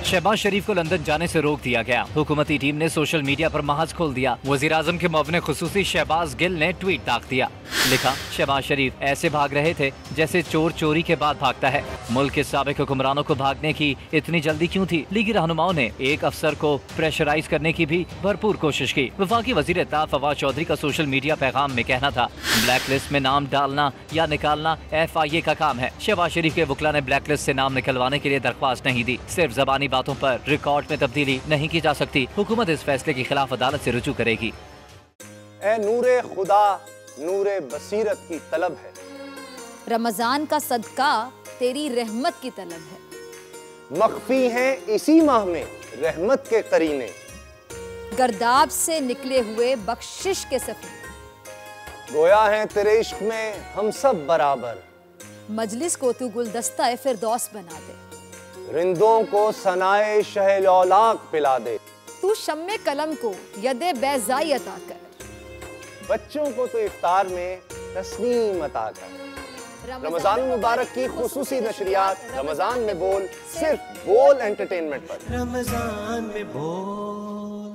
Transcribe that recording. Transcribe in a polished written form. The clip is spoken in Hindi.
शहबाज शरीफ को लंदन जाने से रोक दिया गया। हुकूमती टीम ने सोशल मीडिया पर महज खोल दिया। वज़ीर-ए-आज़म के मुअव्विन खुसूसी शहबाज गिल ने ट्वीट दाग दिया। लिखा, शहबाज शरीफ ऐसे भाग रहे थे जैसे चोर चोरी के बाद भागता है। मुल्क के साबिक हुक्मरानों को भागने की इतनी जल्दी क्यों थी? लीगी रहनुमाओं ने एक अफसर को प्रेशराइज करने की भी भरपूर कोशिश की। वफाकी वज़ीर इत्तेफ़ाक फवाद चौधरी का सोशल मीडिया पैगाम में कहना था, ब्लैक लिस्ट में नाम डालना या निकालना FIA का काम है। शहबाज शरीफ के वकला ने ब्लैक लिस्ट से नाम निकलवाने के लिए दरख्वास्त नहीं दी। सिर्फ ज़बानी बातों पर रिकॉर्ड में तब्दीली नहीं की जा सकती। हुकूमत इस फैसले के खिलाफ अदालत से रुजू करेगी। ए नूरे खुदा नूरे बसीरत की तलब है, रमजान का सदका तेरी रहमत की तलब है। मख्फी हैं इसी माह में रहमत के करीने, गर्दाब से निकले हुए बख्शिश के सफर, गोया है तेरे इश्क में हम सब बराबर। मजलिस को तू गुलदस्ता फिरदौस बना दे, रिंदों को सनाए शहलौलाक पिला दे। तू शम्मे कलम को यदे बैज़ाई अता कर, बच्चों को तो इफ्तार में तस्नीम अता कर। रमजान मुबारक की खुसूसी नशरियात रमजान में बोल, सिर्फ बोल एंटरटेनमेंट पर। रमजान में बोल।